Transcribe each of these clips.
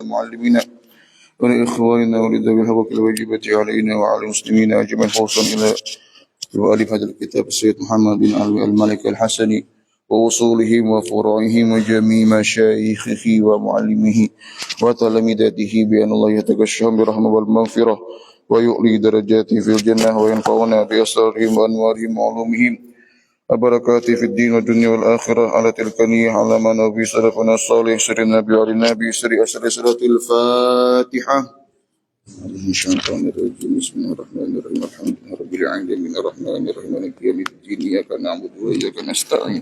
معلمينا ولإخواننا ولذوي الحقوق الواجبة علينا وعلى المسلمين أجمعين خصوصا إلى مؤلف هذا الكتاب السيد محمد بن علوي الملك الحسني ووصولهم وفروعهم وجميع مشايخه ومعلمه وتلامذته بأن الله يتغشهم برحمة والمغفرة ويؤلي درجاتهم في الجنة وينفعنا بأسرارهم وأنوارهم وعلومهم وبركاته في الدين والدنيا والآخرة على تلك النية على ما نبي سلفنا الصالح سر النبي على النبي سر أسر سورة الفاتحة. الشيطان الرجيم بسم الله الرحمن الرحيم الحمد لله رب العالمين الرحمن الرحيم مالك يوم الدين إياك نعبد وإياك نستعين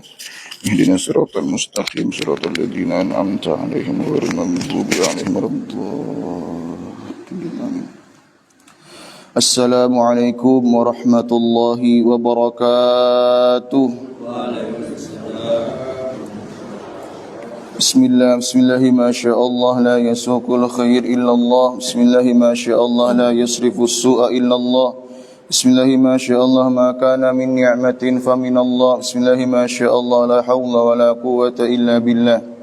اهدنا الصراط المستقيم صراط الذين أنعمت عليهم غير المغضوب عليهم ولا الضالين. Assalamualaikum warahmatullahi wabarakatuh. Bismillahi ma sya'allah la yasuqul khair illallah. Bismillahi ma sya'allah la yasrifus su'a illallah. Bismillahi ma sya'allah ma kana min ni'matin fa minallah. Bismillahi ma sya'allah la hawla wa la quwwata illa billah.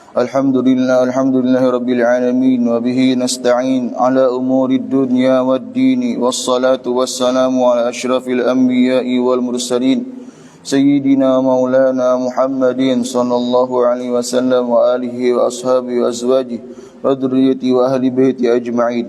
Alhamdulillahi rabbil alamin wa bihi nasta'in ala umurid dunya wad dini wassalatu wassalamu ala asyrafil anbiya'i wal mursalin sayyidina maulana Muhammadin sallallahu alaihi wasallam wa alihi wa ashabihi wa azwajihi wa dhurriyyatihi wa ahli baiti ajma'in.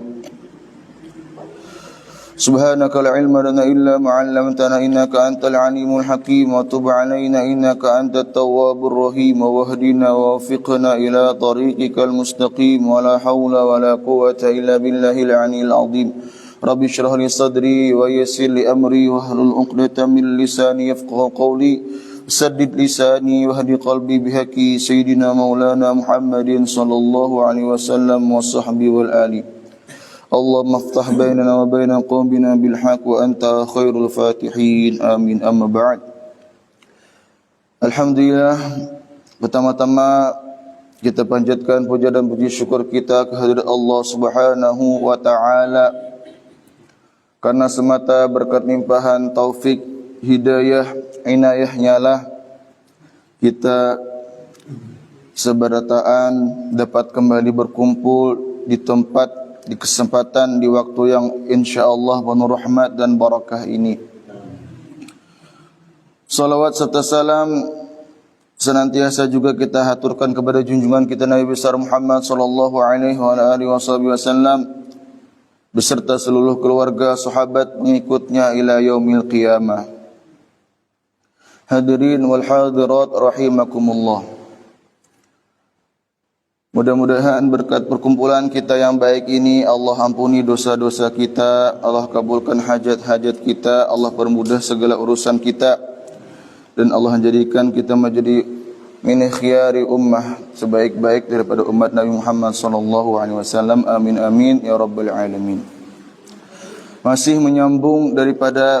Subhanaka la ilma lana illa ma 'allamtana innaka antal alimul hakim wa tub 'alaina innaka antat tawwabur rahim wa wahdina wa waffiqna ila tariqikal mustaqim wa la hawla wa la quwwata illa billahil 'aliyyil 'azim. Rabbi shrah li sadri wa yassir li amri wahlul 'uqdatam min lisani yafqahu qawli saddid lisani wahdi qalbi bihaqi sayyidina maulana Muhammadin sallallahu alaihi wasallam wa sahbihi wal ali. Allahumma aftah bainana wa baina qawmina bil haqq wa anta khairul fatihin. Amin. Amma ba'd. Alhamdulillah, pertama-tama kita panjatkan puja dan puji syukur kita kehadirat Allah Subhanahu wa taala karena semata berkat limpahan taufik, hidayah, inayahnya lah kita seberataan dapat kembali berkumpul di tempat, di kesempatan, di waktu yang insyaallah penuh rahmat dan barakah ini. Salawat serta salam senantiasa juga kita haturkan kepada junjungan kita Nabi besar Muhammad sallallahu alaihi wasallam beserta seluruh keluarga, sahabat, pengikutnya ila yaumil qiyamah. Hadirin wal hadirat rahimakumullah. Mudah-mudahan berkat perkumpulan kita yang baik ini Allah ampuni dosa-dosa kita, Allah kabulkan hajat-hajat kita, Allah permudah segala urusan kita, dan Allah jadikan kita menjadi min khiyari ummah, sebaik-baik daripada umat Nabi Muhammad sallallahu alaihi wasallam. Amin amin ya rabbal alamin. Masih menyambung daripada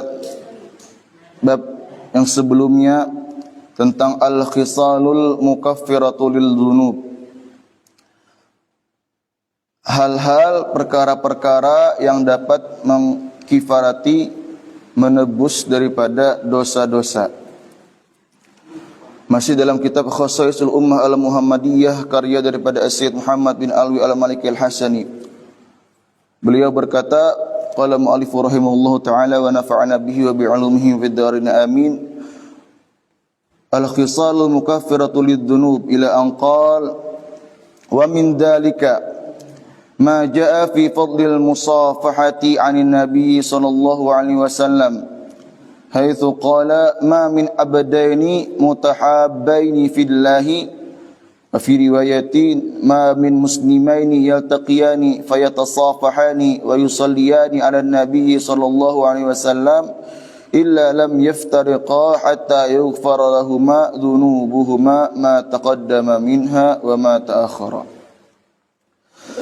bab yang sebelumnya tentang al-khisalul mukaffiratul dzunub. Hal-hal, perkara-perkara yang dapat mengkifarati, menebus daripada dosa-dosa. Masih dalam kitab Khasaisul Ummah Al-Muhammadiyah karya daripada Sayyid Muhammad bin Alwi Al-Malik Al-Hasani. Beliau berkata, qala mu'allif rahimahullahu ta'ala wa nafa'ana bihi wa bi'ulumihi fid dharin amin. Al-khisalul mukaffiratu lidh-dhunub ila an qala wa min dhalika ما جاء في فضل المصافحة عن النبي صلى الله عليه وسلم حيث قال ما من عبدين متحابين في الله وفي رواية ما من مسلمين يلتقيان فيتصافحان ويصليان على النبي صلى الله عليه وسلم إلا لم يفترقا حتى يغفر لهما ذنوبهما ما تقدم منها وما تأخر.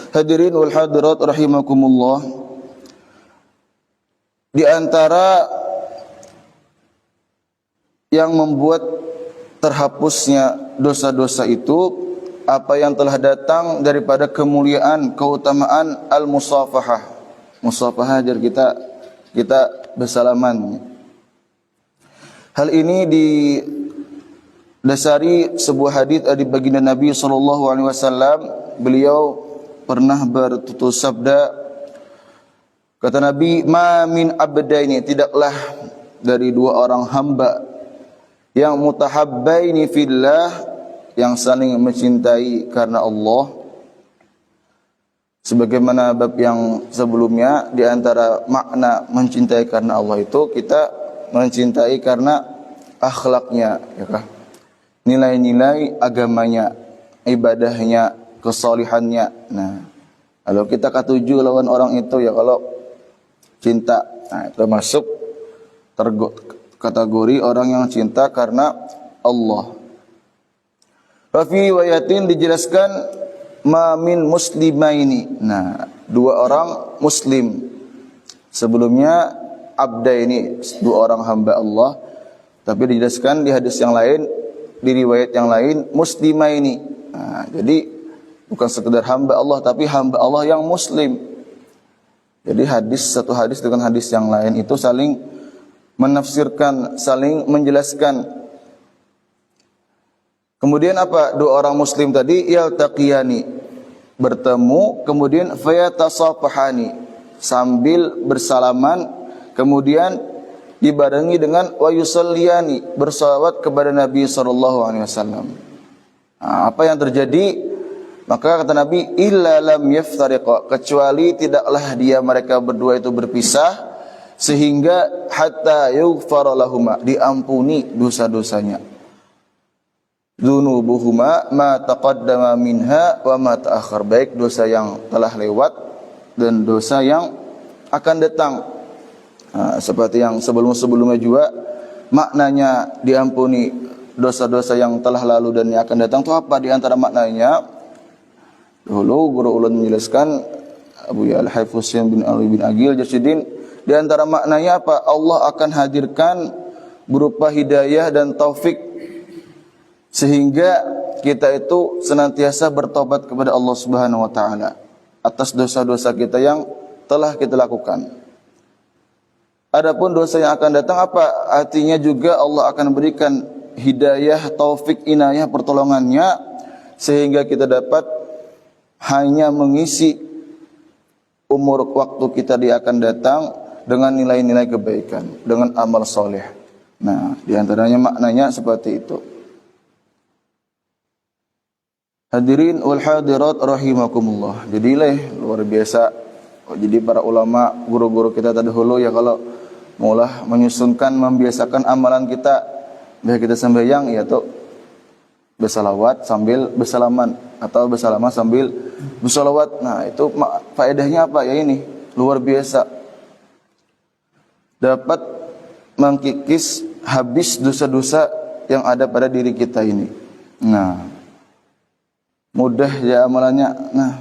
Hadirin wal hadirat rahimakumullah, di antara yang membuat terhapusnya dosa-dosa itu apa yang telah datang daripada kemuliaan, keutamaan al-musafahah. Musafahah ajar kita bersalaman. Hal ini dasari sebuah hadis dari baginda Nabi sallallahu alaihi wasallam. Beliau pernah bertutur sabda, kata Nabi, "Ma min abdaini," tidaklah dari dua orang hamba yang mutahabbaini fillah, yang saling mencintai karena Allah. Sebagaimana bab yang sebelumnya, di antara makna mencintai karena Allah itu kita mencintai karena akhlaknya, ya kah? Nilai-nilai agamanya, ibadahnya, kesalihannya. Nah, kalau kita katuju lawan orang itu ya kalau cinta, nah itu masuk kategori orang yang cinta karena Allah. Wa fi riwayatin dijelaskan ma min muslimaini. Nah, dua orang muslim. Sebelumnya abda ini dua orang hamba Allah, tapi dijelaskan di hadis yang lain, di riwayat yang lain muslimaini. Nah, jadi bukan sekedar hamba Allah, tapi hamba Allah yang muslim. Jadi satu hadis dengan hadis yang lain itu saling menafsirkan, saling menjelaskan. Kemudian apa? Dua orang muslim tadi yaltaqiyani, bertemu, kemudian fayatasafahani, sambil bersalaman, kemudian dibarengi dengan wa yusalliyani, bersalawat kepada Nabi sallallahu alaihi wasallam. Nah, apa yang terjadi? Maka kata Nabi, illa lam yaftariqa, kecuali tidaklah mereka berdua itu berpisah, sehingga hatta yughfara lahuma, diampuni dosa-dosanya. Dzunubuhuma ma taqaddama minha wa ma ta'akhkhar, baik dosa yang telah lewat dan dosa yang akan datang. Nah, seperti yang sebelum-sebelumnya juga, maknanya diampuni dosa-dosa yang telah lalu dan yang akan datang itu apa? Di antara maknanya, dahulu guru ulun menjelaskan, Abu Ya Al-Hafidz bin Ali bin Agil Jasidin, di antara maknanya apa? Allah akan hadirkan berupa hidayah dan taufik, sehingga kita itu senantiasa bertobat kepada Allah Subhanahu wa taala atas dosa-dosa kita yang telah kita lakukan. Adapun dosa yang akan datang apa? Artinya juga Allah akan berikan hidayah, taufik, inayah, pertolongannya, sehingga kita dapat hanya mengisi umur waktu kita dia akan datang dengan nilai-nilai kebaikan, dengan amal soleh. Nah, di antaranya maknanya seperti itu. Hadirin wal hadirat rahimakumullah. Jadilah luar biasa. Jadi para ulama, guru-guru kita terdahulu ya kalau mulai menyusunkan, membiasakan amalan kita, biar kita sembahyang ya tuh bersalawat sambil bersalaman, atau bersalaman sambil bersalawat. Nah, itu faedahnya apa ya? Ini luar biasa, dapat mengkikis habis dosa-dosa yang ada pada diri kita ini. Nah, mudah ya amalannya. Nah,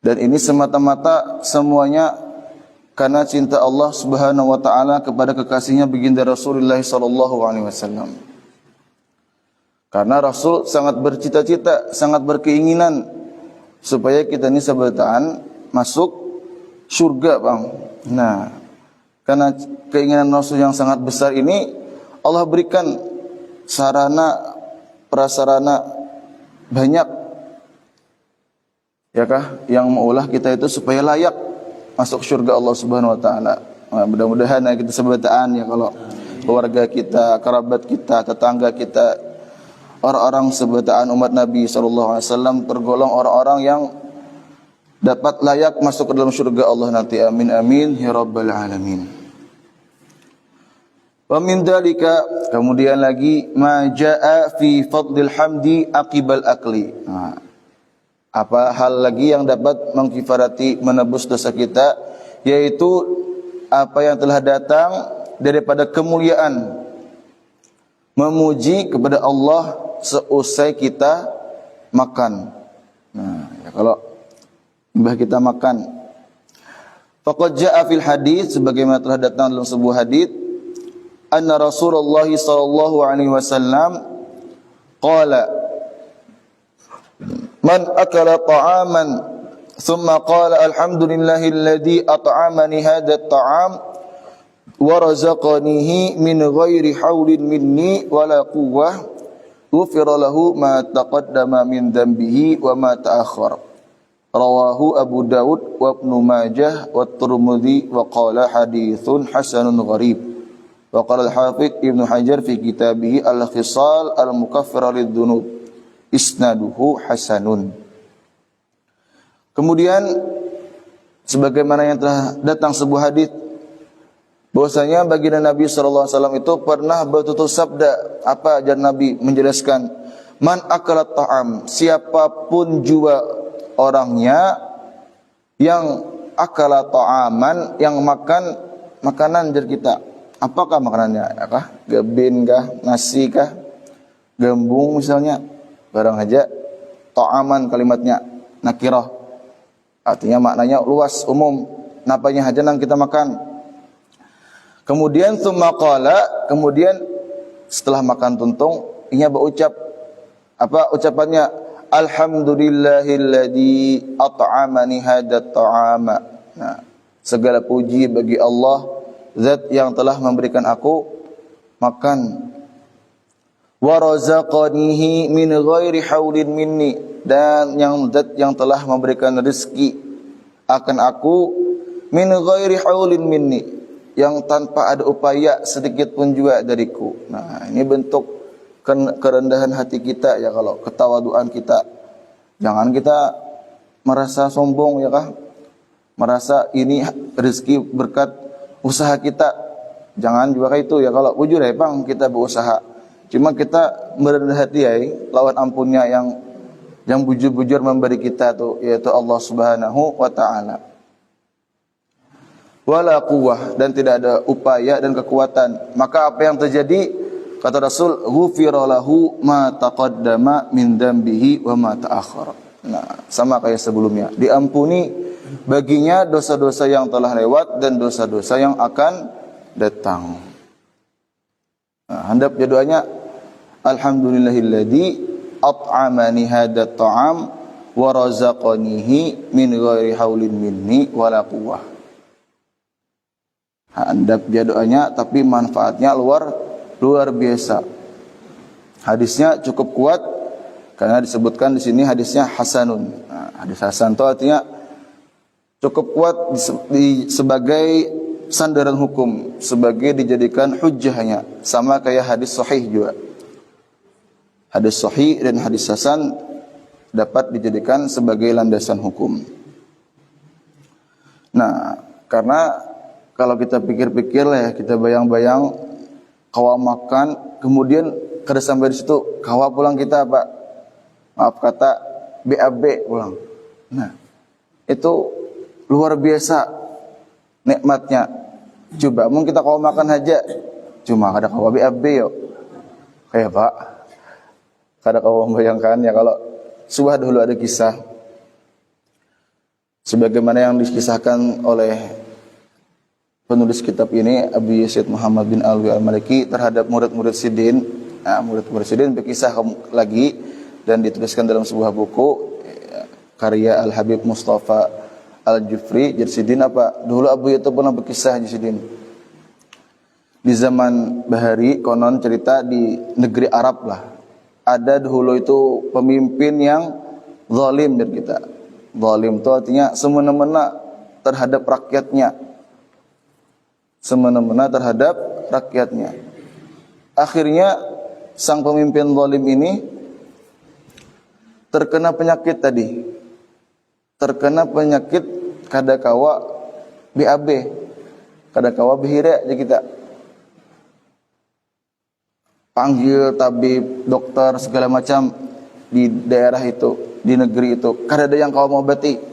dan ini semata-mata semuanya karena cinta Allah Subhanahu wa taala kepada kekasihnya baginda Rasulullah sallallahu alaihi wasallam. Karena Rasul sangat bercita-cita, sangat berkeinginan supaya kita ini sebertaan masuk surga, Bang. Nah, karena keinginan Rasul yang sangat besar ini, Allah berikan sarana prasarana banyak, ya kah, yang mengolah kita itu supaya layak masuk surga Allah Subhanahu wa taala. Nah, mudah-mudahan kita sebertaan ya, kalau keluarga kita, kerabat kita, tetangga kita, orang-orang seberataan umat Nabi sallallahu alaihi wasallam tergolong orang-orang yang dapat layak masuk ke dalam surga Allah nanti. Amin amin ya rabbal alamin. Wa min dalika, kemudian lagi, ma jaa fi fadlil hamdi aqibal akli. Nah, apa hal lagi yang dapat mengkifarati, menebus dosa kita, yaitu apa yang telah datang daripada kemuliaan memuji kepada Allah seusai kita makan. Nah, ya kalau mbah kita makan, faqad jaa fil hadis, sebagaimana telah datang dalam sebuah hadis, anna Rasulullah sallallahu alaihi wasallam qala, man akala ta'aman thumma qala alhamdulillahilladzi at'amani hadha at-ta'am wa razaqanihi min ghairi haulin minni wala quwwah ghufira lahu ma taqaddama min dhanbihi wa ma ta'akhkhara. Rawahu Abu Dawud wa Ibnu Majah wa Tirmidzi wa qala haditsun hasanun gharib. Wa qala al-Hafidz Ibnu Hajar fi kitabih Al-Khisal Al-Mukaffirah lidz-dzunub isnaduhu hasanun. Kemudian sebagaimana yang telah datang sebuah hadis bahwasanya baginda Nabi sallallahu alaihi wasallam itu pernah bertutur sabda, apa ajar Nabi menjelaskan, man akala ta'am, siapapun jua orangnya yang akala ta'aman, yang makan makanan dari kita. Apakah makanannya? Apakah gebin kah, nasi kah, gembung misalnya, barang aja. Ta'aman kalimatnya nakirah, artinya maknanya luas, umum, napanya aja nang kita makan. Kemudian tsumma qala, kemudian setelah makan tuntung ia berucap, apa ucapannya? Alhamdulillahilladzi at'amani hadat ta'ama. Nah, segala puji bagi Allah, zat yang telah memberikan aku makan. Wa razaqanihi min ghairi haulin minni, dan yang zat yang telah memberikan rezeki akan aku min ghairi haulin minni, yang tanpa ada upaya sedikit pun juga dariku. Nah, ini bentuk kerendahan hati kita ya, kalau ketawaduan kita. Jangan kita merasa sombong ya kah? Merasa ini rezeki berkat usaha kita. Jangan juga kayak itu ya, kalau bujur ya bang kita berusaha. Cuma kita merendah hati ya, lawan ampunnya yang bujur-bujur memberi kita tuh, yaitu Allah Subhanahu wa taala. Wala quwwah, dan tidak ada upaya dan kekuatan. Maka apa yang terjadi? Kata Rasul, ghufira lahu ma taqaddama min dzambihi wa ma ta'akhkhara. Nah, sama kayak sebelumnya, diampuni baginya dosa-dosa yang telah lewat dan dosa-dosa yang akan datang. Nah, handap doanya, alhamdulillahilladzi at'amani hadat ta'am wa razaqanihi min ghairi haulin minni wala quwwah. Handap dia doanya, tapi manfaatnya luar biasa. Hadisnya cukup kuat karena disebutkan di sini hadisnya hasanun. Nah, hadis hasan itu artinya cukup kuat sebagai sandaran hukum, sebagai dijadikan hujjahnya, sama kayak hadis sahih juga. Hadis sahih dan hadis hasan dapat dijadikan sebagai landasan hukum. Nah, karena kalau kita pikir-pikir lah ya, kita bayang-bayang kawa makan, kemudian kada sampai di situ, kawa pulang kita apa? Maaf kata BAB pulang. Nah, itu luar biasa nikmatnya. Coba mungkin kita kawa makan aja, cuma kada kawa BAB yo. Kayak Pak, kada kawa membayangkan ya, kalau sudah dulu ada kisah sebagaimana yang dikisahkan oleh penulis kitab ini, Abu Yazid Muhammad bin Alwi al-Maliki, terhadap murid-murid Sidin. Nah, murid-murid Sidin berkisah lagi dan dituliskan dalam sebuah buku karya Al-Habib Mustafa Al-Jufri. Jadi Sidin apa? Dulu Abu itu pernah berkisah di Sidin. Di zaman Bahari, konon cerita di negeri Arab lah, ada dahulu itu pemimpin yang zalim dari kita. Zalim itu artinya semena-mena terhadap rakyatnya. Semena-mena terhadap rakyatnya. Akhirnya sang pemimpin zalim ini terkena penyakit tadi. Terkena penyakit kadakawa BAB. Kadakawa bihira aja kita. Panggil tabib, dokter segala macam di daerah itu, di negeri itu. Kada ada yang kau mau obati.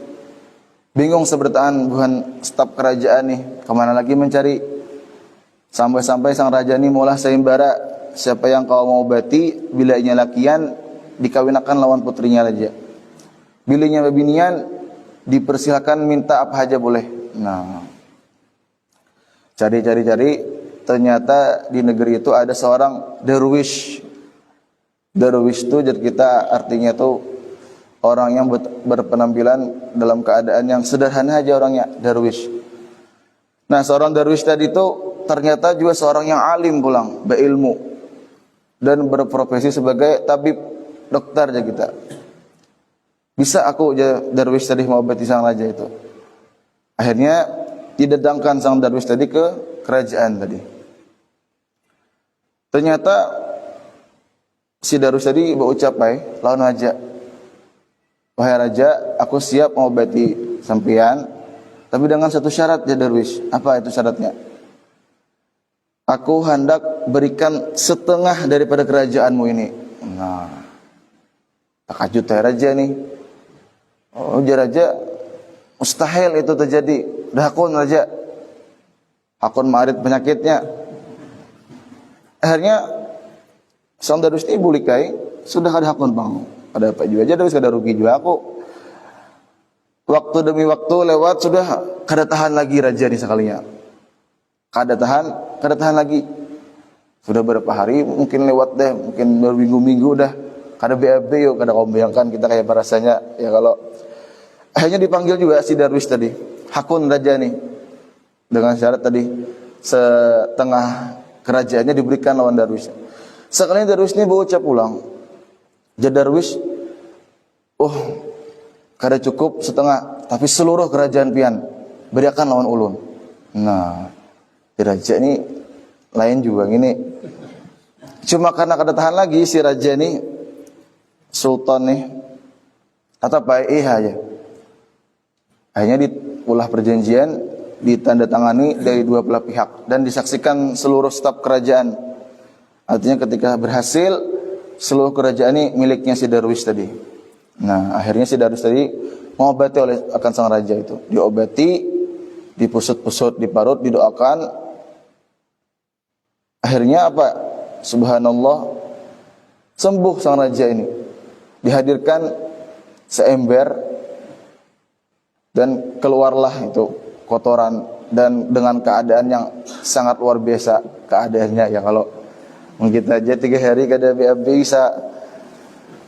Bingung sebertaan bukan staf kerajaan nih, kemana lagi mencari. Sampai-sampai sang raja ini mulai sayembara, siapa yang kau mau obati, bila inya lakian dikawinakan lawan putrinya aja. Bilanya babinian dipersilakan minta apa aja boleh. Nah, cari-cari, ternyata di negeri itu ada seorang derwish. Derwish itu jadi kita artinya tuh orang yang berpenampilan dalam keadaan yang sederhana aja orangnya, derwish. Nah, seorang derwish tadi itu ternyata juga seorang yang alim pulang, berilmu. dan berprofesi sebagai tabib, dokter aja kita. Bisa aku darwis tadi mengobati sang raja itu. Akhirnya didatangkan sang darwis tadi ke kerajaan tadi. Ternyata si darwis tadi berucap lawan raja, wahai raja, aku siap mengobati sampean, tapi dengan satu syarat ya darwis. Apa itu syaratnya? Aku hendak berikan setengah daripada kerajaanmu ini. Nah, takjub raja nih. Oh, raja, mustahil itu terjadi. Dah hakun raja, hakun marit penyakitnya. Akhirnya sang darwis ini bulikai, sudah ada hakun bang. Ada apa juga aja darwis, ada rugi juga aku. Waktu demi waktu lewat, sudah kada tahan lagi raja ini sekalinya. Kada tahan lagi. Sudah berapa hari mungkin lewat deh, mungkin berminggu-minggu dah. Kada BAB yuk, kada kau bayangkan kita kayak rasanya ya kalau. Akhirnya dipanggil juga si darwis tadi, hakun raja nih, dengan syarat tadi setengah kerajaannya diberikan lawan darwis. Sekali darwis ini berucap ulang, darwis, oh kada cukup setengah, tapi seluruh kerajaan pian berikan lawan ulun. Nah, raja ini lain juga gini. Cuma karena kada tahan lagi si raja ini, sultan nih, atau baik aja. Akhirnya diulah perjanjian, ditandatangani dari dua belah pihak dan disaksikan seluruh staf kerajaan. Artinya ketika berhasil, seluruh kerajaan ini miliknya si darwis tadi. Nah, akhirnya si darwis tadi mengobati akan sang raja itu. Diobati, dipusut-pusut, diparut, didoakan. Akhirnya apa? Subhanallah, sembuh sang raja ini. Dihadirkan seember dan keluarlah itu kotoran, dan dengan keadaan yang sangat luar biasa keadaannya ya. Kalau kita aja 3 hari kada bisa,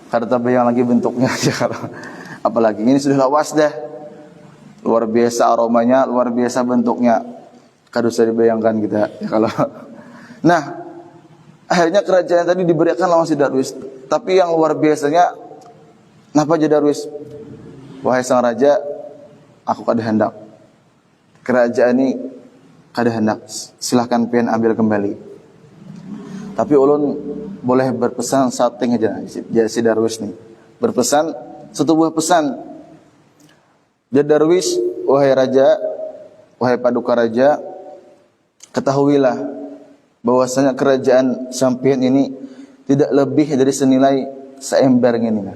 kada terbayang lagi bentuknya aja kalau apalagi ini sudah lawas dah, luar biasa aromanya, luar biasa bentuknya, kada usah dibayangkan kita ya kalau. Nah, akhirnya kerajaan tadi diberikan lawan si darwis, tapi yang luar biasanya napa aja darwis, wahai sang raja, aku kada hendak kerajaan ini, kada hendak, silahkan pian ambil kembali. Tapi ulun boleh berpesan sating aja si darwis nih. Berpesan satu buah pesan. Darwis, wahai raja, wahai paduka raja, ketahuilah bahwasanya kerajaan sampean ini tidak lebih dari senilai seember ini.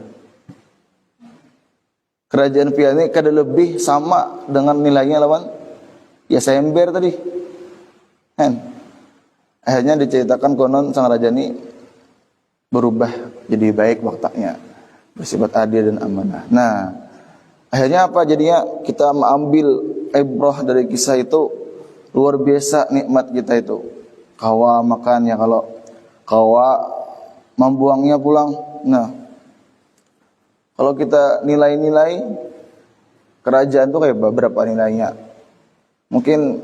Kerajaan pian ini kada lebih sama dengan nilainya lawan ya seember tadi. Akhirnya diceritakan konon sang raja ini berubah jadi baik waktanya, bersifat adil dan amanah. Nah, akhirnya apa jadinya? Kita mengambil ibrah dari kisah itu, luar biasa nikmat kita itu. Kawa makan ya, kalau kawa membuangnya pulang. Nah, kalau kita nilai-nilai kerajaan itu kayak berapa nilainya? Mungkin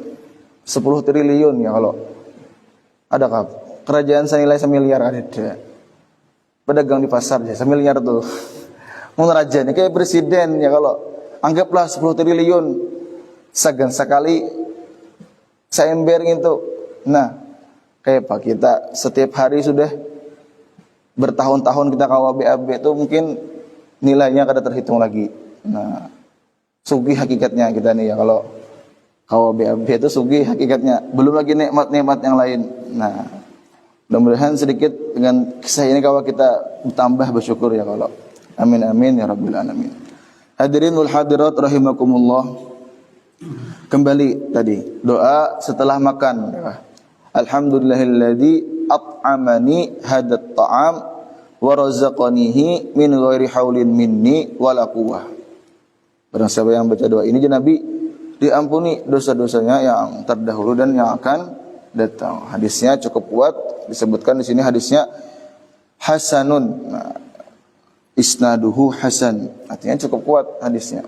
10 triliun ya kalau. Adakah kerajaan senilai 1 miliar? Ada. Pedagang di pasar aja 1 miliar tuh. Mun rajanya kayak presiden ya kalau. Anggaplah 10 triliun. Segan sekali seember gitu. Nah, kayak Pak kita setiap hari sudah bertahun-tahun kita kawa BAB itu mungkin nilainya kada terhitung lagi. Nah, sugih hakikatnya kita nih ya kalau kawa BAB itu sugih hakikatnya. Belum lagi nikmat-nikmat yang lain. Nah, mudah-mudahan sedikit dengan kisah ini kawa kita bertambah bersyukur ya kalau. Amin amin ya rabbil alamin. Hadirin wal hadirat rahimakumullah. Kembali tadi doa setelah makan. Alhamdulillahilladzi at'amani hadat ta'am wa razaqanihi min ghairi haulin minni wala quwwah. Barang siapa yang baca doa ini Nabi diampuni dosa-dosanya yang terdahulu dan yang akan datang. Hadisnya cukup kuat, disebutkan di sini hadisnya hasanun. Nah, isnaduhu hasan, artinya cukup kuat hadisnya.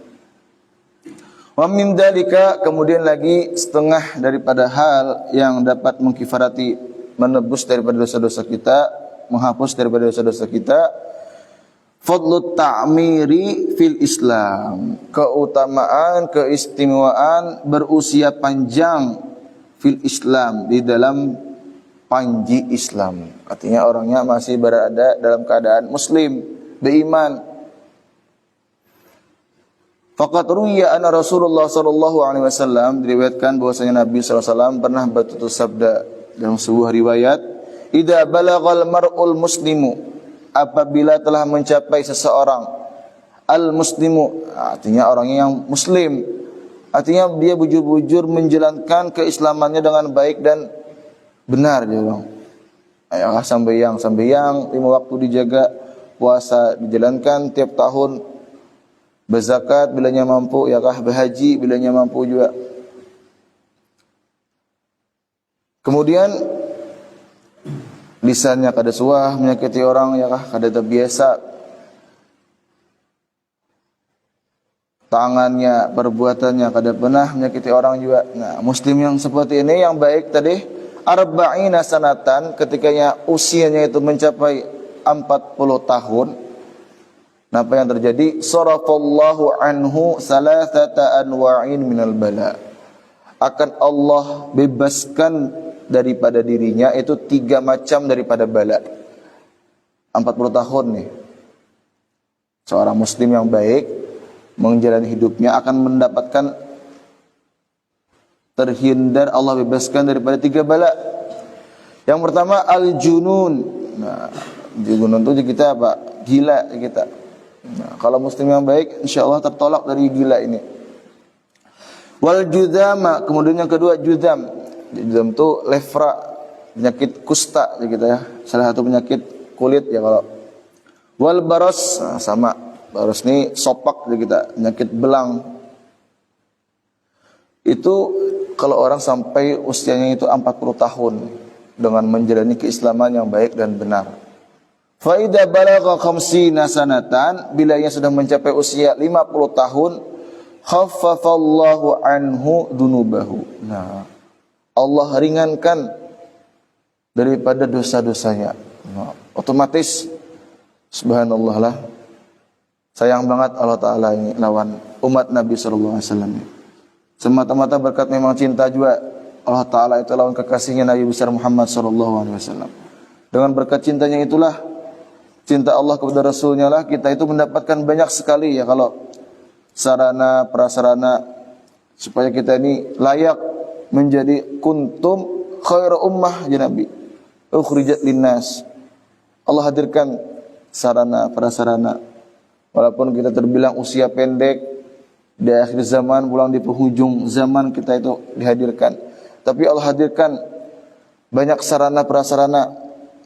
Wa min dzalika, kemudian lagi setengah daripada hal yang dapat mengkifarati, menebus daripada dosa-dosa kita menghapus daripada dosa-dosa kita. Fadlut ta'miri fil Islam, keutamaan, keistimewaan berusia panjang fil Islam, di dalam panji Islam. Artinya orangnya masih berada dalam keadaan muslim, beriman. Faqad ruwiya anna Rasulullah sallallahu alaihi wasallam, diriwayatkan bahwasanya Nabi sallallahu alaihi wasallam pernah bertutur sabda dalam sebuah riwayat, "Idza balagal mar'ul muslimu," apabila telah mencapai seseorang, al-muslimu, artinya orangnya yang muslim, artinya dia bujur-bujur menjalankan keislamannya dengan baik dan benar, dia bilang. Ayah sambayang 5 waktu dijaga, puasa dijalankan tiap tahun, berzakat bilanya mampu, ya kah, berhaji bilanya mampu juga. Kemudian lisannya kada suah menyakiti orang, ya kah, kada terbiasa. Tangannya, perbuatannya kada pernah menyakiti orang juga. Nah, muslim yang seperti ini yang baik tadi, arba'ina sanatan, ketikanya usianya itu mencapai 40 tahun. Nah, apa yang terjadi? Sarafallahu anhu salasata anwa'in minal bala. Akan Allah bebaskan daripada dirinya itu 3 macam daripada bala. 40 tahun nih, seorang muslim yang baik menjalani hidupnya akan mendapatkan, terhindar, Allah bebaskan daripada 3 bala. Yang pertama al-junun. Nah, junun itu kita apa? Gila kita. Nah, kalau muslim yang baik insyaallah tertolak dari gila ini. Wal judama, kemudian yang kedua judam. Judam itu lefra, penyakit kusta kita ya, salah satu penyakit kulit ya kalau. Wal baros, nah, sama baros ini sopak kita, penyakit belang. Itu kalau orang sampai usianya itu 40 tahun dengan menjalani keislaman yang baik dan benar. Fa idza balagha 50 sanatan, bila ia sudah mencapai usia 50 tahun, khaffafallahu anhu dunubahu. Nah, Allah ringankan daripada dosa-dosanya. Nah, otomatis subhanallah lah. Sayang banget Allah Ta'ala ini lawan umat Nabi SAW. Semata-mata berkat memang cinta juga Allah Ta'ala itu lawan kekasihnya Nabi besar Muhammad SAW. Dengan berkat cintanya itulah, cinta Allah kepada Rasulnya lah, kita itu mendapatkan banyak sekali ya kalau sarana prasarana supaya kita ini layak menjadi kuntum khairu ummah ya Nabi, ukhrijat linnas. Allah hadirkan sarana prasarana. Walaupun kita terbilang usia pendek, di akhir zaman, pulang di penghujung zaman kita itu dihadirkan, tapi Allah hadirkan banyak sarana prasarana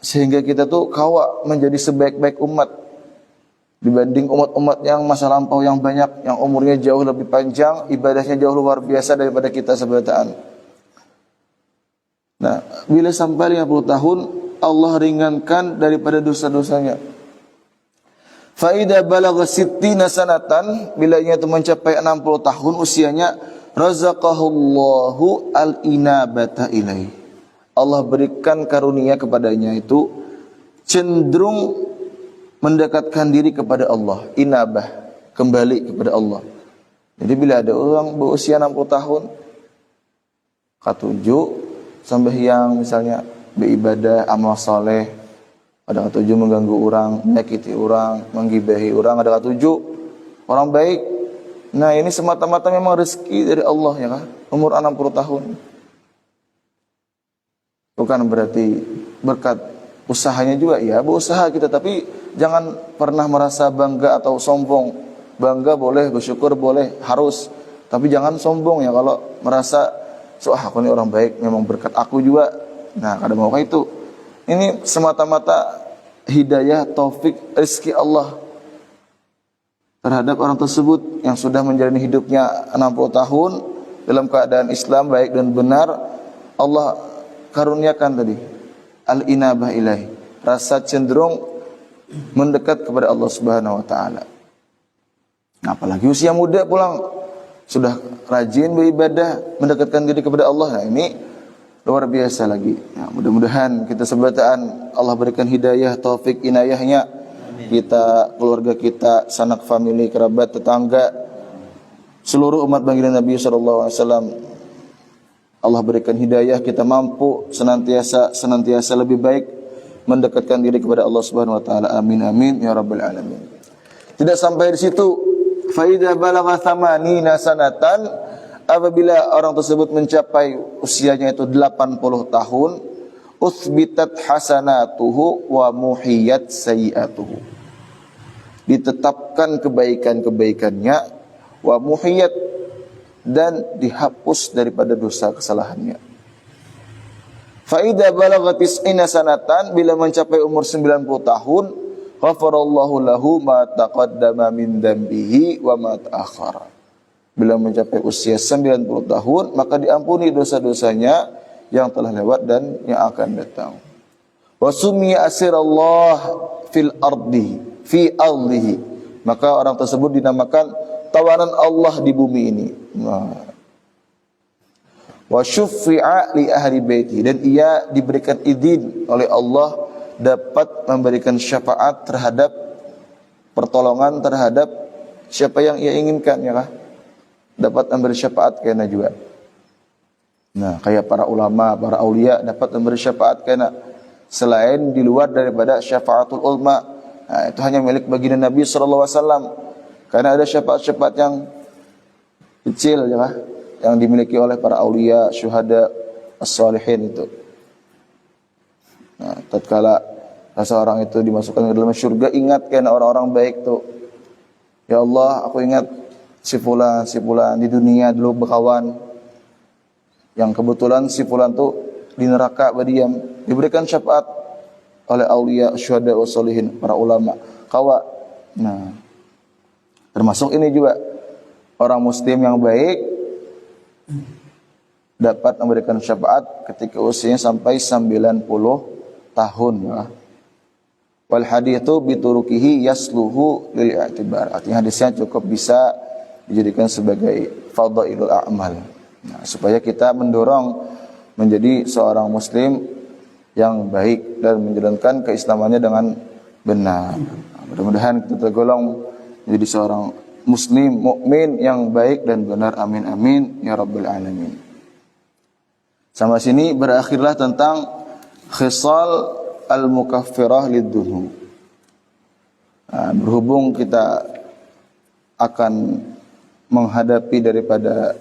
sehingga kita tuh kawa menjadi sebaik-baik umat dibanding umat-umat yang masa lampau yang banyak, yang umurnya jauh lebih panjang, ibadahnya jauh luar biasa daripada kita sebataan. Nah, bila sampai 50 tahun, Allah ringankan daripada dosa-dosanya. Fa idza balagha 60 sanatan, bila ia itu mencapai 60 tahun usianya, razaqahullahu al-inabata ilaih. Allah berikan karunia kepadanya itu cenderung mendekatkan diri kepada Allah, inabah, kembali kepada Allah. Jadi bila ada orang berusia 60 tahun, ketujuh sembahyang misalnya, beribadah, amal saleh, ada ketujuh mengganggu orang, menyakiti orang, menggibahi orang, ada ketujuh orang baik. Nah, ini semata-mata memang rezeki dari Allah ya kan, umur 60 tahun. Bukan berarti berkat usahanya juga, ya berusaha kita, tapi jangan pernah merasa bangga atau sombong. Bangga boleh, bersyukur boleh, harus, tapi jangan sombong ya kalau merasa aku ini orang baik, memang berkat aku juga. Nah, kada mau kayak itu. Ini semata-mata hidayah, taufik, rezeki Allah terhadap orang tersebut yang sudah menjalani hidupnya 60 tahun dalam keadaan Islam baik dan benar. Allah karuniakan tadi al-inabah ilahi, rasa cenderung mendekat kepada Allah Subhanahu wa taala. Nah, apalagi usia muda pulang sudah rajin beribadah, mendekatkan diri kepada Allah. Nah, ini luar biasa lagi. Ya, mudah-mudahan kita sebataan Allah berikan hidayah, taufik, inayahnya. Kita, keluarga kita, sanak famili, kerabat, tetangga, seluruh umat baginda Nabi sallallahu alaihi wasallam, Allah berikan hidayah, kita mampu senantiasa lebih baik mendekatkan diri kepada Allah Subhanahu wa taala. Amin amin ya rabbal alamin. Tidak sampai di situ. Fa idza balagha 80 sanatan, apabila orang tersebut mencapai usianya itu 80 tahun, uthbitat hasanatuhu wa muhiyat sayiatuhu. Ditetapkan kebaikan-kebaikannya, wa muhiyat, dan dihapus daripada dosa kesalahannya. Fa idza balagha 90 sanatan, bila mencapai umur 90 tahun, ghafarallahu lahu ma taqaddama min dambihi wa ma ta'akhkhara. Bila mencapai usia 90 tahun, maka diampuni dosa-dosanya yang telah lewat dan yang akan datang. Wa sumiya asirallah fil ardi fi ardihi, maka orang tersebut dinamakan tawanan Allah di bumi ini. Wa syuffi'a li ahli baiti, dan ia diberikan izin oleh Allah dapat memberikan syafaat terhadap, pertolongan terhadap siapa yang ia inginkan, ya kah? Dapat memberi syafaat karena juga. Nah, kayak para ulama, para aulia dapat memberi syafaat karena, selain di luar daripada syafaatul ulama. Nah, itu hanya milik baginda Nabi sallallahu alaihi wasallam. Karena ada syafaat-syafaat yang kecil, ya kah? Yang dimiliki oleh para aulia, syuhada, as-salihin itu. Nah, tatkala seseorang itu dimasukkan ke dalam surga, ingat karena orang-orang baik tuh. Ya Allah, aku ingat si fulan di dunia dulu berkawan, yang kebetulan si fulan tuh di neraka berdiam, diberikan syafaat oleh aulia, syuhada, as-salihin, para ulama, kawa. Nah, termasuk ini juga orang muslim yang baik dapat memberikan syafaat ketika usianya sampai 90 tahun. Wal hadithu biturukihi yasluhu lil i'tibar. Artinya hadisnya cukup bisa dijadikan sebagai fadhailul a'mal. Nah, supaya kita mendorong menjadi seorang muslim yang baik dan menjalankan keislamannya dengan benar. Nah, mudah-mudahan kita tergolong menjadi seorang muslim mukmin yang baik dan benar. Amin amin ya rabbal alamin. Sampai sini berakhirlah tentang khisal al-mukaffirah lid-dunub. Nah, berhubung kita akan menghadapi daripada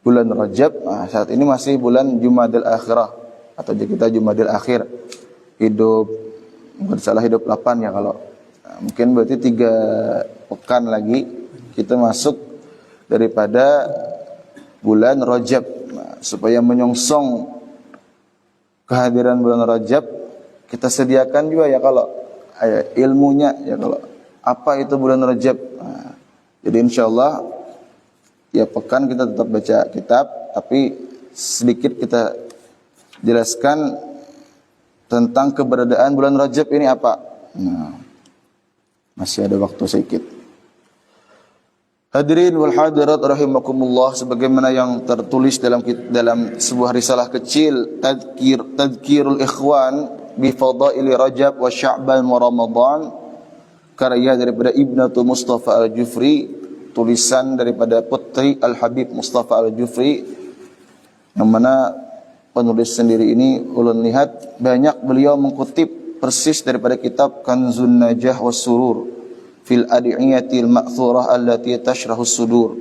bulan Rajab, nah, saat ini masih bulan Jumadil Akhirah atau kita Jumadil Akhir, hidup bersalah hidup 8 ya kalau. Nah, mungkin berarti 3 pekan lagi kita masuk daripada bulan Rajab. Nah, supaya menyongsong kehadiran bulan Rajab, kita sediakan juga ya kalau ilmunya, ya kalau apa itu bulan Rajab. Nah, jadi insyaallah ya pekan kita tetap baca kitab, tapi sedikit kita jelaskan tentang keberadaan bulan Rajab ini apa. Nah, masih ada waktu sedikit. Hadirin wal hadirat rahimakumullah, sebagaimana yang tertulis dalam sebuah risalah kecil, Tadhkirul Ikhwan bi Fadaili Rajab wa Sya'ban wa Ramadan, karya daripada Ibnatu Mustafa Al-Jufri, tulisan daripada Putri Al-Habib Mustafa Al-Jufri, yang mana penulis sendiri ini ulun lihat banyak beliau mengutip persis daripada kitab Kanzun Najah was Surur fil Adi'iyatil Ma'thurah allati tashrahus sudur,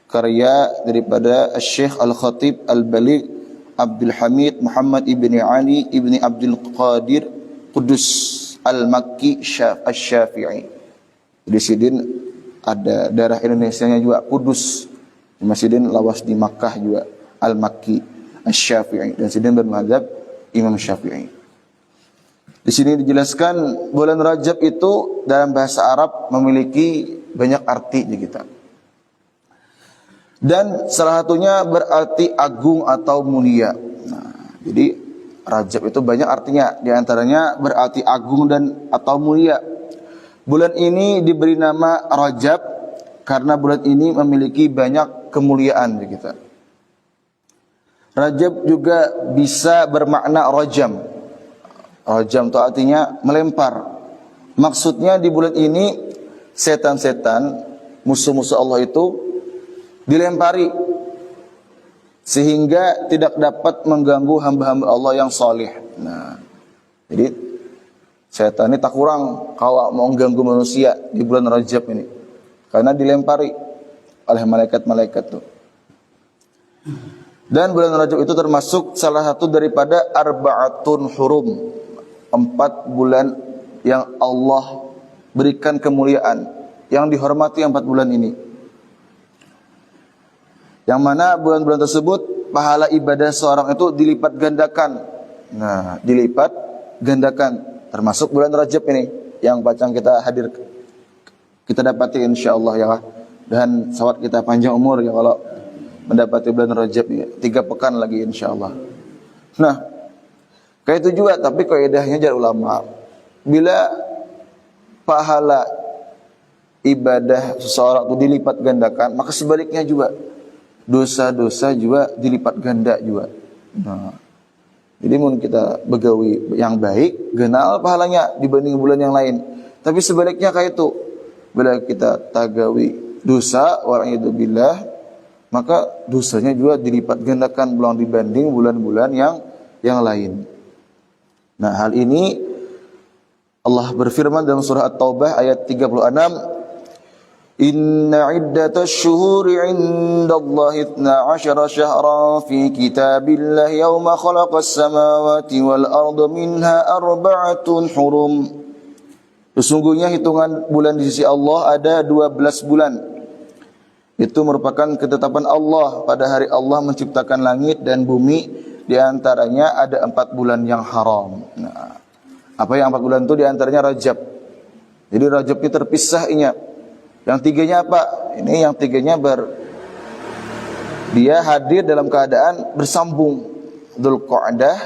karya daripada Syekh Al-Khatib Al-Baligh Abdul Hamid Muhammad ibni Ali ibni Abdul Qadir Qudus Al-Makki Asy-Syafi'i. Di sini ada daerah Indonesianya juga Kudus. Di Masjidin lawas di Makkah juga Al-Makki Asy-Syafi'i, dan sini bermadzhab Imam Syafi'i. Di sini dijelaskan bulan Rajab itu dalam bahasa Arab memiliki banyak arti di kita. Dan salah satunya berarti agung atau mulia. Nah, jadi Rajab itu banyak artinya, di antaranya berarti agung dan atau mulia. Bulan ini diberi nama Rajab karena bulan ini memiliki banyak kemuliaan di kita. Rajab juga bisa bermakna rajam. Rajam itu artinya melempar. Maksudnya di bulan ini setan-setan, musuh-musuh Allah itu dilempari sehingga tidak dapat mengganggu hamba-hamba Allah yang saleh. Nah, jadi setan ini tak kurang kalau mau mengganggu manusia di bulan Rajab ini, karena dilempari oleh malaikat-malaikat tuh. Dan bulan Rajab itu termasuk salah satu daripada arba'atun hurum, 4 bulan yang Allah berikan kemuliaan, yang dihormati 4 bulan ini. Yang mana bulan-bulan tersebut pahala ibadah seorang itu dilipat gandakan. Nah, dilipat gandakan, termasuk bulan Rajab ini yang bacaan kita hadir, kita dapati insyaallah ya. Dan sawat kita panjang umur ya kalau mendapati bulan Rajab ya, 3 pekan lagi insyaallah. Nah, kayak itu juga, tapi kaidahnya jar ulama, bila pahala ibadah seseorang itu dilipat gandakan, maka sebaliknya juga dosa-dosa juga dilipat ganda juga. Nah, jadi mun kita begawi yang baik, genal pahalanya dibanding bulan yang lain. Tapi sebaliknya kayak itu, bila kita tagawi dosa wa'idzubillah, maka dosanya juga dilipat gandakan bulan dibanding bulan-bulan yang lain. Nah, hal ini Allah berfirman dalam surah At-Taubah ayat 36, Inna iddatash syuhuri 'indallahi 12 syahran fi kitabillah yawma khalaqas samawati wal arda minha arba'atun hurum. Sesungguhnya hitungan bulan di sisi Allah ada 12 bulan. Itu merupakan ketetapan Allah pada hari Allah menciptakan langit dan bumi. Di antaranya ada 4 bulan yang haram. Nah, apa yang 4 bulan itu? Di antaranya Rajab. Jadi Rajab itu terpisah inya. Yang 3-nya apa? Ini yang 3-nya dia hadir dalam keadaan bersambung. Dzulqa'dah,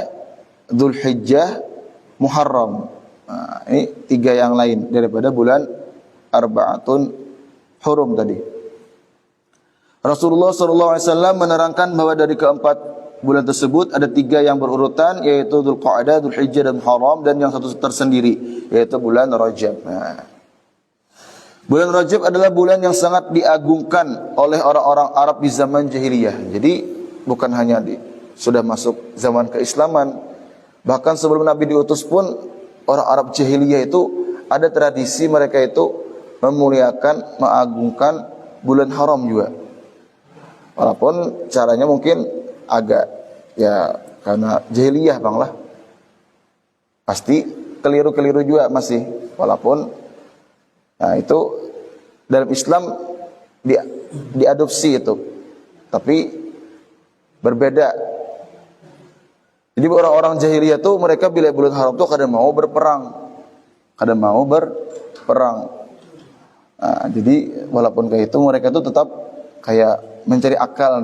Dzulhijjah, Muharram. Nah, ini 3 yang lain daripada bulan Arba'atun Hurum tadi. Rasulullah SAW menerangkan bahwa dari keempat bulan tersebut ada 3 yang berurutan, yaitu Dzulqa'dah, Dzulhijjah, dan Muharram, dan yang satu tersendiri yaitu bulan Rajab. Nah, bulan Rajab adalah bulan yang sangat diagungkan oleh orang-orang Arab di zaman jahiliyah. Jadi bukan hanya sudah masuk zaman keislaman, bahkan sebelum Nabi diutus pun orang Arab jahiliyah itu ada tradisi mereka itu memuliakan, mengagungkan bulan haram juga. Walaupun caranya mungkin agak ya karena jahiliyah bang lah, pasti keliru-keliru juga masih. Walaupun nah itu dalam Islam diadopsi itu, tapi berbeda. Jadi orang-orang jahiliyah tuh mereka bila bulan haram tuh kadang mau berperang, Nah, jadi walaupun kayak itu mereka tuh tetap kayak mencari akal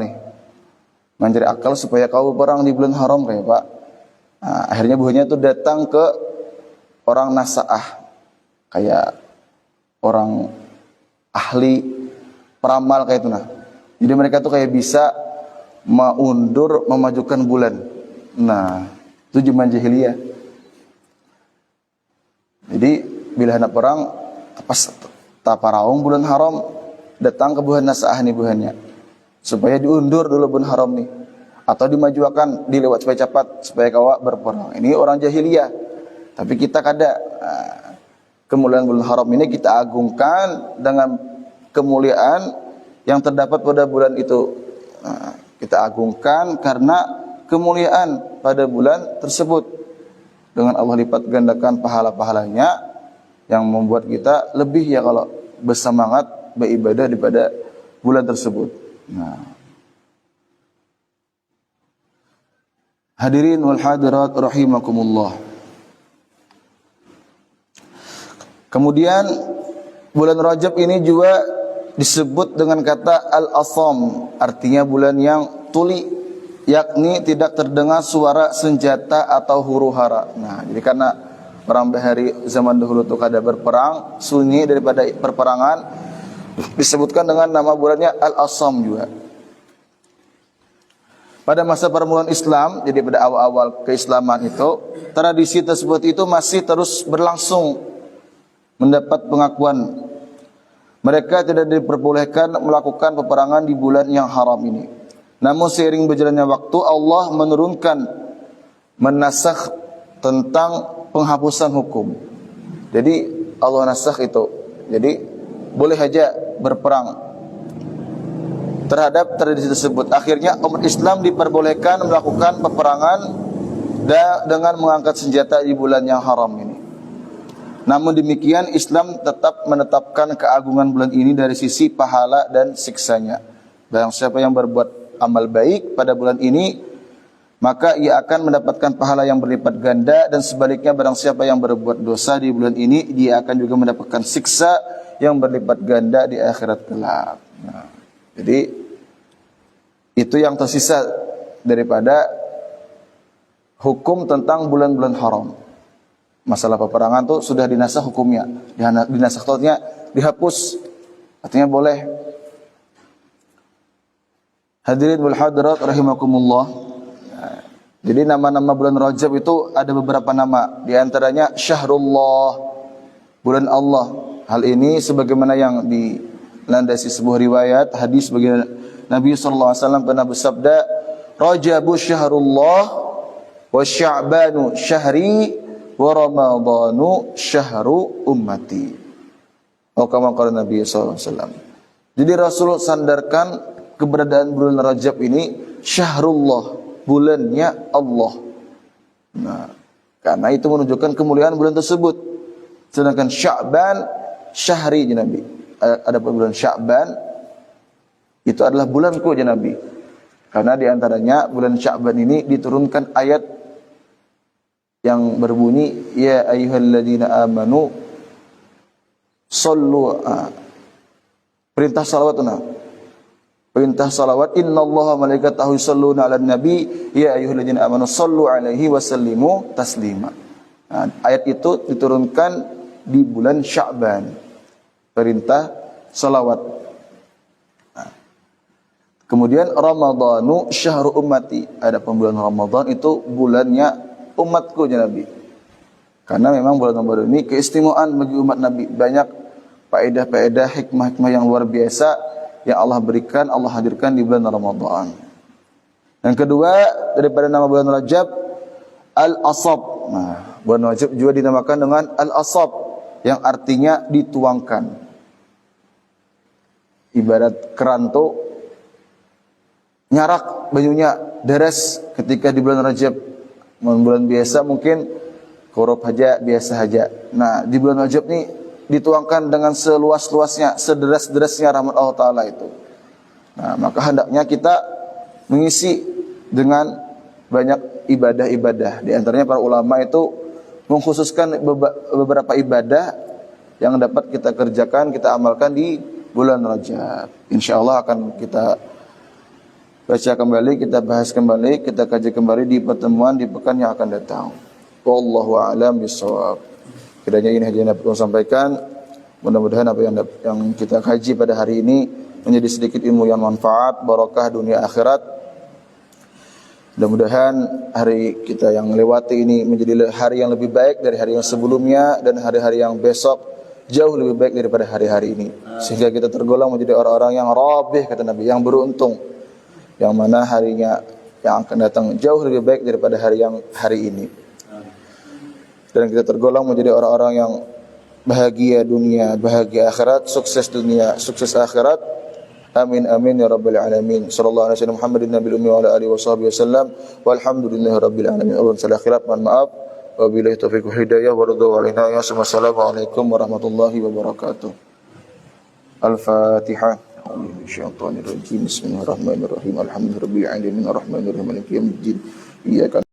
supaya kau berperang di bulan haram kayak Pak. Nah, akhirnya buahnya tuh datang ke orang Nasa'ah, kayak orang ahli peramal kayak itu. Nah, jadi mereka tuh kayak bisa mengundur, memajukan bulan. Nah, itu zaman jahiliyah. Jadi bila hendak perang pas taparaung bulan haram, datang ke buhan Nasa'ah nih buhannya, supaya diundur dulu bulan haram nih, atau dimajukan dilewat supaya cepat supaya kau berperang. Ini orang jahiliyah. Tapi kita kada kemuliaan bulan haram ini kita agungkan dengan kemuliaan yang terdapat pada bulan itu. Nah, kita agungkan karena kemuliaan pada bulan tersebut, dengan Allah lipat gandakan pahala-pahalanya yang membuat kita lebih ya kalau bersemangat beribadah daripada bulan tersebut. Nah, hadirin wal hadirat rahimakumullah. Kemudian bulan Rajab ini juga disebut dengan kata Al-Asam, artinya bulan yang tuli, yakni tidak terdengar suara senjata atau huru-hara. Nah, jadi karena orang bahari zaman dahulu itu kada berperang, sunyi daripada perperangan, disebutkan dengan nama bulannya Al-Asam juga. pada masa permulaan Islam, jadi pada awal-awal keislaman itu, tradisi tersebut itu masih terus berlangsung, mendapat pengakuan. Mereka tidak diperbolehkan melakukan peperangan di bulan yang haram ini. Namun seiring berjalannya waktu, Allah menurunkan, menasakh tentang penghapusan hukum. Jadi Allah nasakh itu. Jadi boleh saja berperang terhadap tradisi tersebut. Akhirnya umat Islam diperbolehkan melakukan peperangan dengan mengangkat senjata di bulan yang haram ini. Namun demikian Islam tetap menetapkan keagungan bulan ini dari sisi pahala dan siksanya. Barang siapa yang berbuat amal baik pada bulan ini, maka ia akan mendapatkan pahala yang berlipat ganda, dan sebaliknya barang siapa yang berbuat dosa di bulan ini, dia akan juga mendapatkan siksa yang berlipat ganda di akhirat kelak. Nah, jadi itu yang tersisa daripada hukum tentang bulan-bulan haram. Masalah peperangan tuh sudah dinasakh hukumnya, dinasakh artinya dihapus, artinya boleh. Hadirin wal hadirat rahimakumullah. Jadi nama-nama bulan Rajab itu ada beberapa nama, di antaranya Syahrullah, bulan Allah. Hal ini sebagaimana yang dilandasi sebuah riwayat hadis bagi Nabi sallallahu alaihi wasallam pernah bersabda, Rajabu syahrullah wa Sya'banu syahri wa Ramadhanu syahru ummati. Oh, kama qala Nabi sallallahu alaihi wasallam. Jadi Rasul sandarkan keberadaan bulan Rajab ini Syahrullah, bulannya Allah. Nah, karena itu menunjukkan kemuliaan bulan tersebut. Sedangkan Sya'ban syahri Nabi. Ada bulan Sya'ban itu adalah bulanku Nabi. Karena di antaranya bulan Sya'ban ini diturunkan ayat yang berbunyi, ya ayyuhalladzina amanu sallu, perintah salawat. Perintah salawat, innallaha malaikatahu yusholluna 'alan nabi ya ayyuhalladzina amanu sallu 'alaihi wa sallimu taslima. Nah, ayat itu diturunkan di bulan Sya'ban. Perintah salawat. Nah, kemudian Ramadhanu syahru ummati. Ada bulan Ramadan itu bulannya umatku Nabi. Karena memang bulan Ramadan ini keistimewaan bagi umat Nabi. Banyak faedah-faedah, hikmah-hikmah yang luar biasa yang Allah berikan, Allah hadirkan di bulan Ramadan. Yang kedua, daripada nama bulan Rajab, Al-Asab. Nah, bulan Rajab juga dinamakan dengan Al-Asab, yang artinya dituangkan. Ibarat keranto nyarak banyunya deres ketika di bulan Rajab. Bulan biasa mungkin korup aja, biasa aja. Nah, di bulan Rajab ini dituangkan dengan seluas-luasnya, sederas-derasnya rahmat Allah Ta'ala itu. Nah, maka hendaknya kita mengisi dengan banyak ibadah-ibadah. Di antaranya para ulama itu mengkhususkan beberapa ibadah yang dapat kita kerjakan, kita amalkan di bulan Rajab. InsyaAllah akan kita baca kembali, kita bahas kembali, kita kaji kembali di pertemuan di pekan yang akan datang. Wallahu a'lam bishawab. Kiranya ini hanya dapat saya sampaikan. Mudah-mudahan apa yang kita kaji pada hari ini menjadi sedikit ilmu yang manfaat, barakah dunia akhirat. Mudah-mudahan hari kita yang lewati ini menjadi hari yang lebih baik dari hari yang sebelumnya, dan hari-hari yang besok jauh lebih baik daripada hari-hari ini. Sehingga kita tergolong menjadi orang-orang yang rabih, kata Nabi, yang beruntung. Yang mana harinya yang akan datang jauh lebih baik daripada hari ini. Dan kita tergolong menjadi orang-orang yang bahagia dunia, bahagia akhirat, sukses dunia, sukses akhirat. Amin amin ya rabbal alamin. Sallallahu alaihi wasallam Muhammadin nabiyil ummi wa ala alihi washabihi wasallam. Walhamdulillahi rabbil alamin. Allah salah khilaf, mohon maaf. Wabillahi taufiq wal hidayah wa ridha wal inayah. Wassalamualaikum warahmatullahi wabarakatuh. Al-Fatihah. Bismillahirrahmanirrahim. Alhamdulillahirabbil alamin arrahmanirrahim maliki yaumiddin. Iyyaka